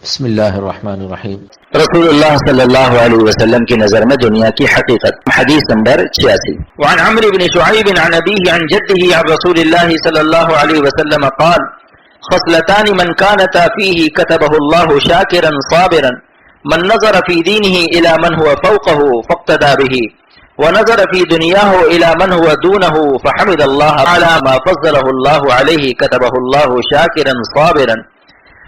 بسم اللہ الرحمن الرحیم۔ رسول اللہ صلی اللہ علیہ وسلم کی نظر میں دنیا کی حقیقت، حدیث نمبر 86۔ وعن عمرو بن شعیب عن ابیہ عن جدہ عن رسول اللہ صلی اللہ علیہ وسلم قال خصلتان من كانتا فيه كتبه الله شاكرا صابرا من نظر في دينه الى من هو فوقه فاقتدى به ونظر في دنياه الى من هو دونه فحمد الله على ما فضله الله عليه كتبه الله شاكرا صابرا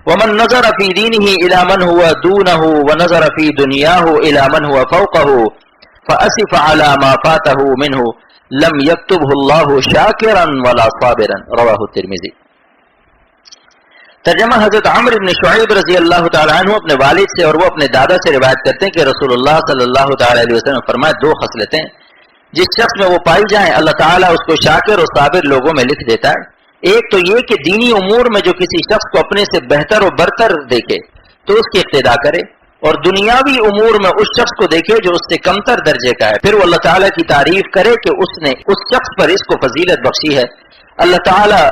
ومن نظر في دينه الى من هو دونه ونظر في دنياه الى من هو فوقه فاسف على ما فاته منه لم يكتبه الله شاكرا ولا صابرا رواه الترمذی۔ ترجمہ حضرت عمرو بن شعیب رضی اللہ تعالی عنہ اپنے والد سے اور وہ اپنے دادا سے روایت کرتے ہیں کہ رسول اللہ صلی اللہ تعالی علیہ وسلم نے فرمایا دو خصلتیں جس شخص میں وہ پائی جائیں اللہ تعالیٰ اس کو شاکر اور صابر لوگوں میں لکھ دیتا ہے۔ ایک تو یہ کہ دینی امور میں جو کسی شخص کو اپنے سے بہتر و برتر دیکھے تو اس کی اقتدا کرے، اور دنیاوی امور میں اس شخص کو دیکھے جو اس سے کمتر درجے کا ہے، پھر وہ اللہ تعالیٰ کی تعریف کرے کہ اس نے اس شخص پر اس کو فضیلت بخشی ہے۔ اللہ تعالیٰ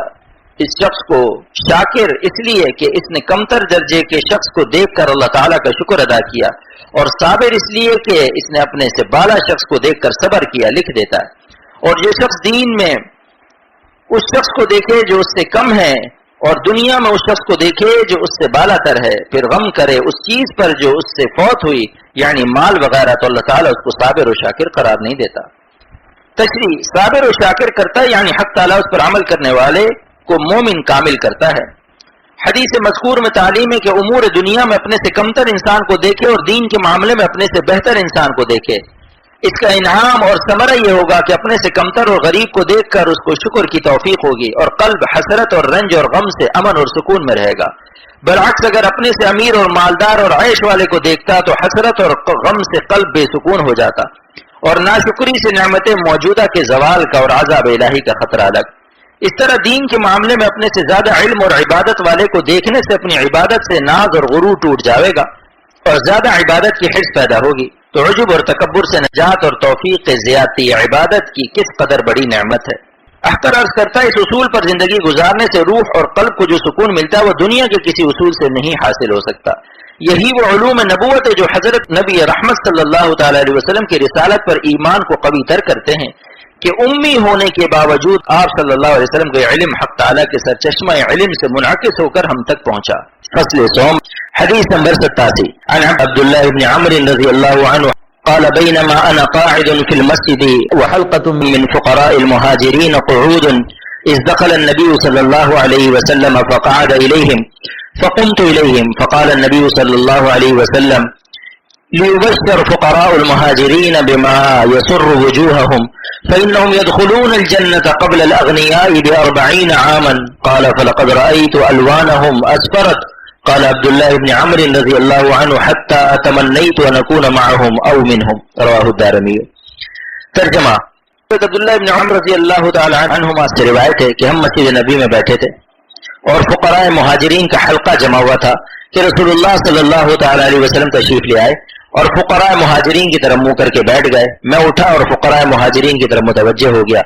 اس شخص کو شاکر اس لیے کہ اس نے کمتر درجے کے شخص کو دیکھ کر اللہ تعالیٰ کا شکر ادا کیا، اور صابر اس لیے کہ اس نے اپنے سے بالا شخص کو دیکھ کر صبر کیا، لکھ دیتا ہے۔ اور جو شخص دین میں اس شخص کو دیکھے جو اس سے کم ہے اور دنیا میں اس شخص کو دیکھے جو اس سے بالا تر ہے، پھر غم کرے اس چیز پر جو اس سے فوت ہوئی یعنی مال وغیرہ، تو اللہ تعالیٰ اس کو صابر و شاکر قرار نہیں دیتا۔ تشریح: صابر و شاکر کرتا ہے یعنی حق تعالیٰ اس پر عمل کرنے والے کو مومن کامل کرتا ہے۔ حدیث مذکور میں تعلیم ہے کہ امور دنیا میں اپنے سے کمتر انسان کو دیکھے اور دین کے معاملے میں اپنے سے بہتر انسان کو دیکھے۔ اس کا انعام اور ثمرہ یہ ہوگا کہ اپنے سے کمتر اور غریب کو دیکھ کر اس کو شکر کی توفیق ہوگی اور قلب حسرت اور رنج اور غم سے امن اور سکون میں رہے گا۔ برعکس اگر اپنے سے امیر اور مالدار اور عیش والے کو دیکھتا تو حسرت اور غم سے قلب بے سکون ہو جاتا اور ناشکری سے نعمتیں موجودہ کے زوال کا اور عذاب الہی کا خطرہ الگ۔ اس طرح دین کے معاملے میں اپنے سے زیادہ علم اور عبادت والے کو دیکھنے سے اپنی عبادت سے ناز اور غرور ٹوٹ جاوے گا اور زیادہ عبادت کی حرص پیدا ہوگی، تو عجب اور تکبر سے نجات اور توفیق زیادتی عبادت کی کس قدر بڑی نعمت ہے۔ اختر عرض کرتا ہے اس اصول پر زندگی گزارنے سے روح اور قلب کو جو سکون ملتا ہے وہ دنیا کے کسی اصول سے نہیں حاصل ہو سکتا۔ یہی وہ علوم نبوت ہے جو حضرت نبی رحمت صلی اللہ تعالی علیہ وسلم کی رسالت پر ایمان کو قوی تر کرتے ہیں کہ امی ہونے کے باوجود آپ صلی اللہ علیہ وسلم کا علم حق تعالیٰ کے سرچشمہ علم سے منعکس ہو کر ہم تک پہنچا۔ فصل صوم، حدیث نمبر 87۔ عن عبداللہ بن عمرو رضی اللہ عنہ قال بينما أنا قاعد في المسجد وحلقة من فقراء المهاجرين قعود إذ دخل النبي صلى الله عليه وسلم فقعد إليهم فقمت إليهم فقال النبي صلى الله عليه وسلم ليبشر فقراء المهاجرين بما يسر وجوههم فإنهم يدخلون الجنة قبل الأغنياء ب40 عاما قال فلقد رأيت ألوانهم أسفرت قال عبد الله بن عمرو رضي الله عنه حتى أتمنيت أن أكون معهم أو منهم رواه الدارمي۔ ترجمہ: عبداللہ بن عمرو رضی اللہ تعالی عنہما سے روایت ہے کہ ہم مسجد نبی میں بیٹھے تھے اور فقراء مہاجرین کا حلقہ جمع ہوا تھا کہ رسول اللہ صلی اللہ تعالی علیہ وسلم تشریف لے آئے اور فقراء مہاجرین کی طرف منہ کر کے بیٹھ گئے۔ میں اٹھا اور فقراء مہاجرین کی طرف متوجہ ہو گیا۔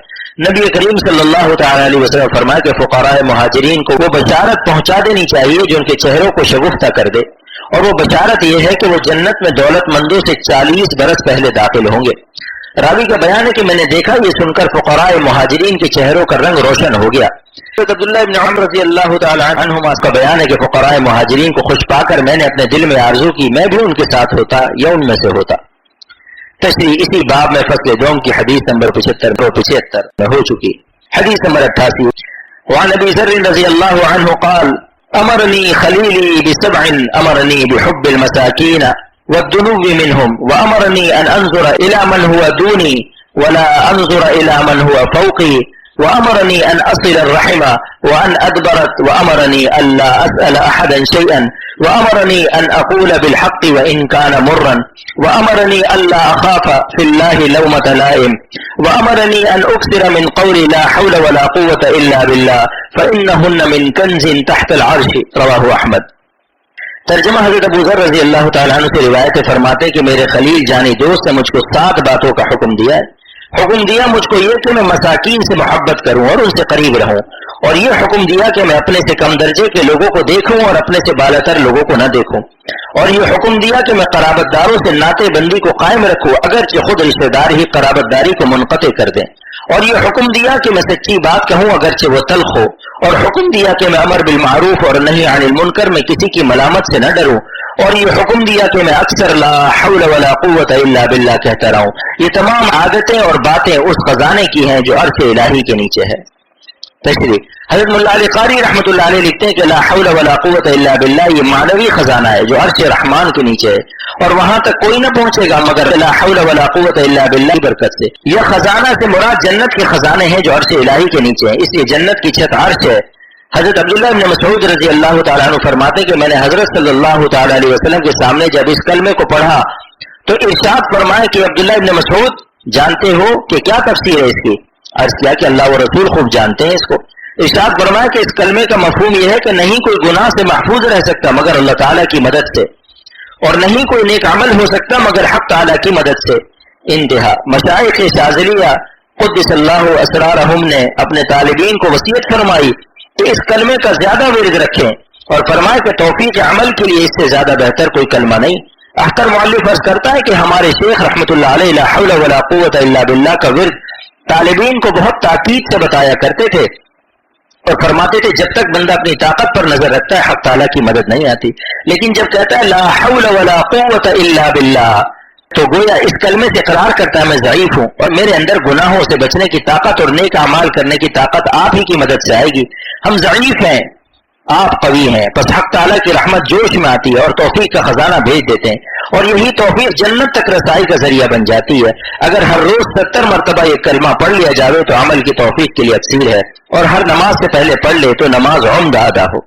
نبی کریم صلی اللہ تعالی علیہ وسلم فرمایا کہ فقراء مہاجرین کو وہ بشارت پہنچا دینی چاہیے جو ان کے چہروں کو شگفتہ کر دے، اور وہ بشارت یہ ہے کہ وہ جنت میں دولت مندوں سے 40 برس پہلے داخل ہوں گے۔ راوی کا بیان ہے کہ میں نے دیکھا یہ سن کر فقراء مہاجرین کے چہروں کا رنگ روشن ہو گیا۔ عبداللہ بن عمرو رضی اللہ تعالی عنہما کا بیان ہے کہ فقراء مہاجرین کو خوش پا کر میں نے اپنے دل میں آرزو کی میں بھی ان کے ساتھ ہوتا یا ان میں سے ہوتا۔ تشریح: اسی باب میں فصل دوم کی حدیث نمبر 75 میں ہو چکی۔ حدیث نمبر 88۔ وعن ابی ذر رضی اللہ عنہ قال امرنی خلیلی بسبع امرنی بحب المساکین والدنو منهم وامرنی ان انظر الى من هو دونی ولا انظر الى من هو فوقی وامرنی ان اصل الرحم وان ادبرت وامرنی الا اسأل احدا شيئا وامرنی ان اقول بالحق وان كان مرا وامرنی الا اخاف في الله لومة لائم وامرنی ان اكثر من قول لا حول ولا قوة الا بالله فانهن من كنز تحت العرش رواه احمد۔ ترجمہ: حضرت ابو ذر رضی اللہ تعالیٰ عنہ سے روایت فرماتے کہ میرے خلیل جانی دوست نے مجھ کو 7 باتوں کا حکم دیا ہے۔ حکم دیا مجھ کو یہ کہ میں مساکین سے محبت کروں اور ان سے قریب رہوں، اور یہ حکم دیا کہ میں اپنے سے کم درجے کے لوگوں کو دیکھوں اور اپنے سے بالاتر لوگوں کو نہ دیکھوں، اور یہ حکم دیا کہ میں قرابت داروں سے ناطے بندی کو قائم رکھوں اگرچہ خود رشتہ دار ہی قرابت داری کو منقطع کر دیں، اور یہ حکم دیا کہ میں سچی بات کہوں اگرچہ وہ تلخ ہو، اور حکم دیا کہ میں امر بالمعروف اور نہی عن المنکر میں کسی کی ملامت سے نہ ڈروں، اور یہ حکم دیا کہ میں اکثر لا حول ولا قوت الا باللہ کہتا رہوں۔ یہ تمام عادتیں اور باتیں اس خزانے کی ہیں جو عرش الہی کے نیچے ہے۔ تشریح: حضرت مولا علی قاری رحمۃ اللہ علیہ لکھتے ہیں کہ لا حول ولا قوت الا باللہ یہ معنوی خزانہ ہے جو عرش رحمان کے نیچے ہے، اور وہاں تک کوئی نہ پہنچے گا مگر لا حول ولا قوت الا باللہ کی برکت سے۔ یہ خزانہ سے مراد جنت کے خزانے ہیں جو عرش الہی کے نیچے ہیں، اس لیے جنت کی چھت عرش ہے۔ حضرت عبداللہ ابن مسعود رضی اللہ تعالیٰ عنہ فرماتے کہ میں نے حضرت صلی اللہ تعالیٰ علیہ وسلم کے سامنے جب اس کلمے کو پڑھا تو ارشاد فرمایا کہ عبداللہ ابن مسعود جانتے ہو کہ کیا تفسیر ہے اس کی؟ عرض کیا کہ اللہ و رسول خوب جانتے ہیں اس کو۔ ارشاد فرمایا کہ اس کلمے کا مفہوم یہ ہے کہ نہیں کوئی گناہ سے محفوظ رہ سکتا مگر اللہ تعالیٰ کی مدد سے، اور نہیں کوئی نیک عمل ہو سکتا مگر حق تعالیٰ کی مدد سے۔ انتہا۔ مشائخ شاذلیہ قدس اللہ اسرارہم نے اپنے طالبین کو وصیت فرمائی کہ اس کلمے کا زیادہ ورد رکھیں، اور فرمایا کہ توفیق عمل کے لیے اس سے زیادہ بہتر کوئی کلمہ نہیں۔ اختر مؤلف عرض کرتا ہے کہ ہمارے شیخ رحمۃ اللہ علیہ لا حول ولا قوت الا باللہ کا ورد طالبین کو بہت تاکید سے بتایا کرتے تھے، اور فرماتے تھے جب تک بندہ اپنی طاقت پر نظر رکھتا ہے حق تعالیٰ کی مدد نہیں آتی، لیکن جب کہتا ہے لا حول ولا قوت الا باللہ تو گویا اس کلمے سے اقرار کرتا ہے میں ضعیف ہوں اور میرے اندر گناہوں سے بچنے کی طاقت اور نیک اعمال کرنے کی طاقت آپ ہی کی مدد سے آئے گی۔ ہم ضعیف ہیں، آپ قوی ہیں، بس حق تعالیٰ کی رحمت جوش میں آتی ہے اور توفیق کا خزانہ بھیج دیتے ہیں، اور یہی توفیق جنت تک رسائی کا ذریعہ بن جاتی ہے۔ اگر ہر روز 70 مرتبہ یہ کلمہ پڑھ لیا جاوے تو عمل کی توفیق کے لیے اکثیر ہے، اور ہر نماز سے پہلے پڑھ لے تو نماز عمدہ ادا ہو۔